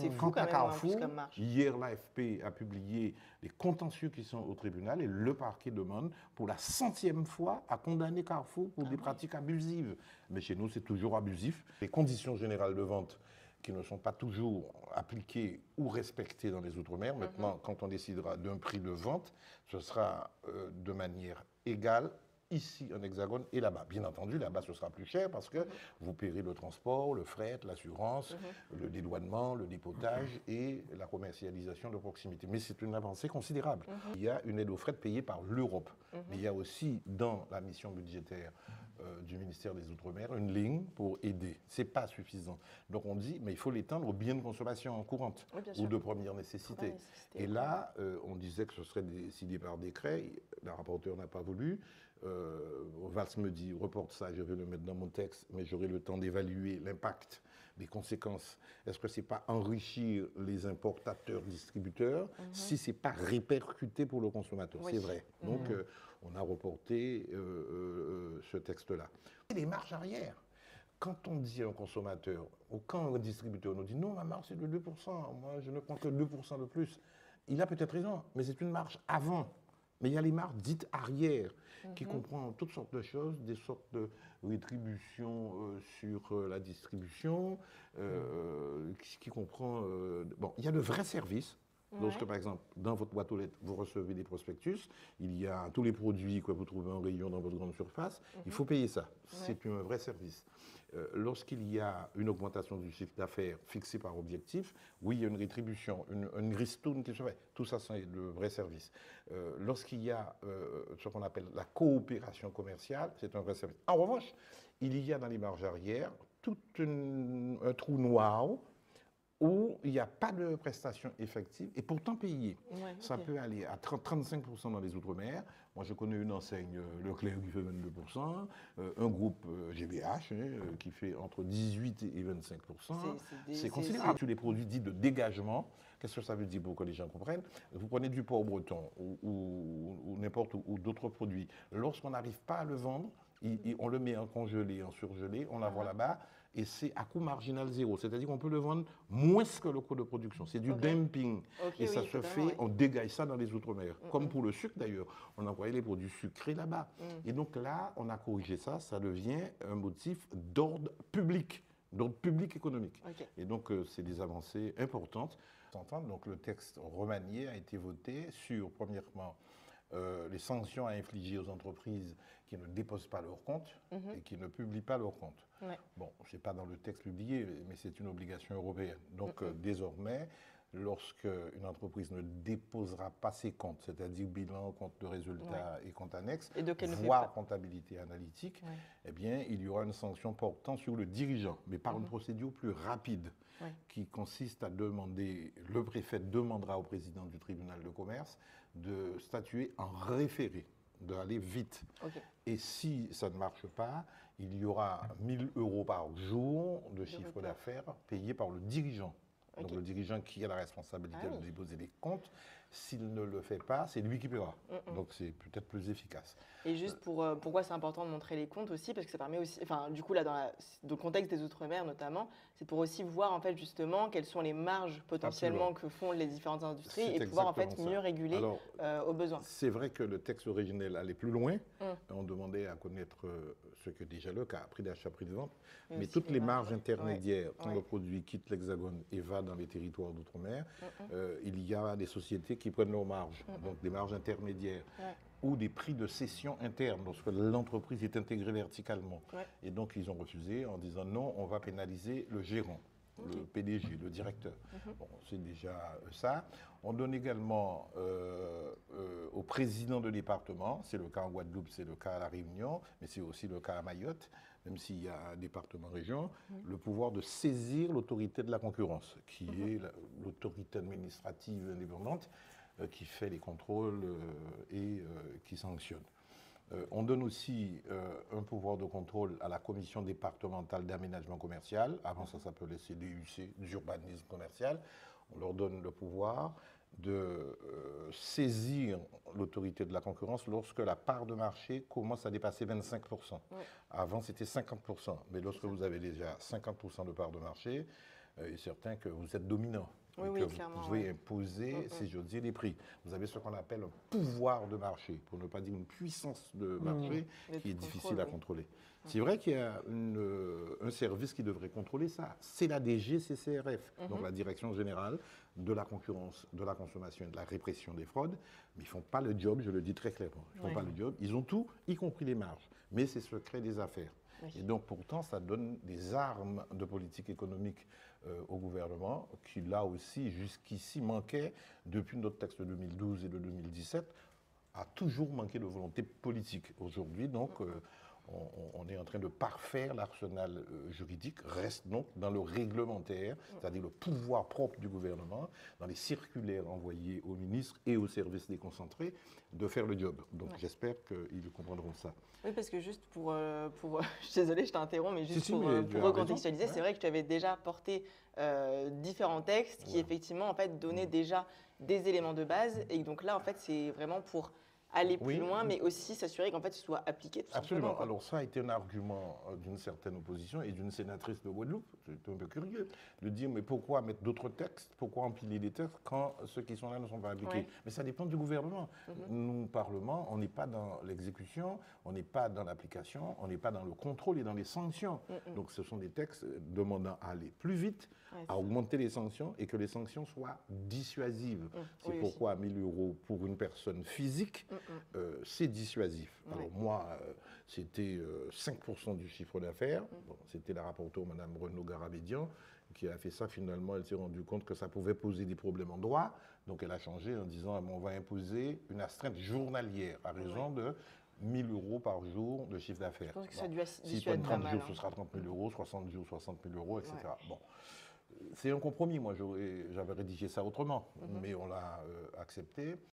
c'est fou Quant quand à même, en plus, Carrefour, comme marche. hier, l'AFP a publié les contentieux qui sont au tribunal et le parquet demande pour la 100e fois à condamner Carrefour pour des pratiques abusives. Mais chez nous, c'est toujours abusif. Les conditions générales de vente qui ne sont pas toujours appliquées ou respectées dans les Outre-mer. Maintenant, quand on décidera d'un prix de vente, ce sera de manière égale ici en Hexagone et là-bas. Bien entendu, là-bas, ce sera plus cher parce que vous paierez le transport, le fret, l'assurance, le dédouanement, le dépotage et la commercialisation de proximité. Mais c'est une avancée considérable. Il y a une aide au fret payée par l'Europe. Mais il y a aussi dans la mission budgétaire du ministère des Outre-mer une ligne pour aider. Ce n'est pas suffisant. Donc on dit, mais il faut l'étendre aux biens de consommation courante ou de première nécessité. Et là, on disait que ce serait décidé par décret. La rapporteure n'a pas voulu. Valls me dit, reporte ça, je vais le mettre dans mon texte, mais j'aurai le temps d'évaluer l'impact, les conséquences. Est-ce que ce n'est pas enrichir les importateurs, distributeurs, si ce n'est pas répercuté pour le consommateur? C'est vrai. Donc, on a reporté ce texte-là. Les marges arrière. Quand on dit à un consommateur, ou quand un distributeur nous dit, non, ma marge c'est de 2%, moi je ne prends que 2% de plus, il a peut-être raison, mais c'est une marge avant. Mais il y a les marges dites arrière, qui comprennent toutes sortes de choses, des sortes de rétributions sur la distribution, qui comprend... bon, il y a de vrais services. Lorsque, par exemple, dans votre boîte aux lettres, vous recevez des prospectus, il y a tous les produits que vous trouvez en rayon dans votre grande surface, il faut payer ça. C'est un vrai service. Lorsqu'il y a une augmentation du chiffre d'affaires fixée par objectif, oui, il y a une rétribution, une ristourne qui se fait. Tout ça, c'est de vrais services. Lorsqu'il y a ce qu'on appelle la coopération commerciale, c'est un vrai service. En revanche, il y a dans les marges arrière tout un trou noir où il n'y a pas de prestations effectives et pourtant payées. Ça peut aller à 35% dans les Outre-mer. Moi, je connais une enseigne Leclerc qui fait 22%, un groupe GBH qui fait entre 18 et 25%. C'est considérable. Sur les produits dits de dégagement, qu'est-ce que ça veut dire pour que les gens comprennent? Vous prenez du porc breton ou n'importe où d'autres produits. Lorsqu'on n'arrive pas à le vendre, on le met en congelé, en surgelé, on l'envoie là-bas et c'est à coût marginal zéro. C'est-à-dire qu'on peut le vendre moins que le coût de production. C'est du dumping. Et ça se fait, on dégage ça dans les Outre-mer. Comme pour le sucre d'ailleurs. On envoyait les produits sucrés là-bas. Et donc là, on a corrigé ça. Ça devient un motif d'ordre public économique. Et donc, c'est des avancées importantes. Donc, le texte remanié a été voté sur, premièrement, les sanctions à infliger aux entreprises qui ne déposent pas leurs comptes et qui ne publient pas leurs comptes. Bon, ce n'est pas dans le texte publié, mais c'est une obligation européenne. Donc, désormais, lorsque une entreprise ne déposera pas ses comptes, c'est-à-dire bilan, compte de résultats et compte annexe, voire comptabilité analytique, eh bien, il y aura une sanction portant sur le dirigeant, mais par une procédure plus rapide, qui consiste à demander, le préfet demandera au président du tribunal de commerce de statuer en référé, d'aller vite. Et si ça ne marche pas, il y aura 1 000 € par jour de chiffre d'affaires payé par le dirigeant. Donc le dirigeant qui a la responsabilité de déposer les comptes, s'il ne le fait pas, c'est lui qui paiera. Donc c'est peut-être plus efficace. Et juste pourquoi c'est important de montrer les comptes aussi, parce que ça permet aussi, enfin du coup là dans le contexte des Outre-mer notamment, c'est pour aussi voir en fait justement quelles sont les marges potentiellement que font les différentes industries et pouvoir en fait mieux réguler aux besoins. C'est vrai que le texte originel allait plus loin. On demandait à connaître ce que déjà le cas, prix d'achat, prix de vente, mais toutes les marges intermédiaires, quand le produit quitte l'Hexagone et va dans les territoires d'outre-mer, il y a des sociétés qui prennent leurs marges, donc des marges intermédiaires, ou des prix de cession interne, lorsque l'entreprise est intégrée verticalement. Et donc ils ont refusé en disant non, on va pénaliser le gérant, le PDG, le directeur. Bon, c'est déjà ça. On donne également au président de département, c'est le cas en Guadeloupe, c'est le cas à La Réunion, mais c'est aussi le cas à Mayotte, même s'il y a un département-région, le pouvoir de saisir l'autorité de la concurrence, qui est l'autorité administrative indépendante qui fait les contrôles et qui sanctionne. On donne aussi un pouvoir de contrôle à la commission départementale d'aménagement commercial. Avant, ça s'appelait CDUC, d'urbanisme commercial. On leur donne le pouvoir de saisir l'autorité de la concurrence lorsque la part de marché commence à dépasser 25%. Avant, c'était 50%. Mais lorsque vous avez déjà 50% de part de marché, il est certain que vous êtes dominant. Oui, et oui, que clairement, vous pouvez ouais. imposer, si j'ose dire, les prix. Vous avez ce qu'on appelle un pouvoir de marché, pour ne pas dire une puissance de marché qui est difficile à contrôler. C'est vrai qu'il y a un service qui devrait contrôler ça. C'est la DGCCRF, donc la Direction générale de la concurrence, de la consommation et de la répression des fraudes. Mais ils ne font pas le job, je le dis très clairement. Ils ne font pas le job. Ils ont tout, y compris les marges. Mais c'est secret des affaires. Et donc, pourtant, ça donne des armes de politique économique au gouvernement, qui là aussi, jusqu'ici, manquait, depuis notre texte de 2012 et de 2017, a toujours manqué de volonté politique. Aujourd'hui, donc, on est en train de parfaire l'arsenal juridique, reste donc dans le réglementaire, c'est-à-dire le pouvoir propre du gouvernement, dans les circulaires envoyées aux ministres et aux services déconcentrés, de faire le job. Donc j'espère qu'ils comprendront ça. Oui, parce que juste pour je suis désolée, je t'interromps, mais juste pour recontextualiser, c'est vrai que tu avais déjà porté différents textes qui effectivement en fait donnaient déjà des éléments de base, et donc là en fait c'est vraiment pour aller plus loin, mais aussi s'assurer qu'en fait ce soit appliqué tout Absolument. simplement. Alors ça a été un argument d'une certaine opposition et d'une sénatrice de Guadeloupe. J'étais un peu curieux de dire, mais pourquoi mettre d'autres textes, pourquoi empiler des textes quand ceux qui sont là ne sont pas appliqués? Mais ça dépend du gouvernement. Nous, Parlement, on n'est pas dans l'exécution, on n'est pas dans l'application, on n'est pas dans le contrôle et dans les sanctions. Donc ce sont des textes demandant à aller plus vite, à augmenter les sanctions et que les sanctions soient dissuasives. C'est pourquoi 1 000 € pour une personne physique, c'est dissuasif. Alors moi, c'était 5% du chiffre d'affaires. Bon, c'était la rapporteure, Mme Renaud Garabédian, qui a fait ça. Finalement, elle s'est rendue compte que ça pouvait poser des problèmes en droit. Donc elle a changé en disant, on va imposer une astreinte journalière à raison de 1 000 € par jour de chiffre d'affaires. Si tu as 30 jours, ce sera 30 000 €, 60 jours, 60 000 €, etc. Bon. C'est un compromis. Moi, j'avais rédigé ça autrement, mais on l'a accepté.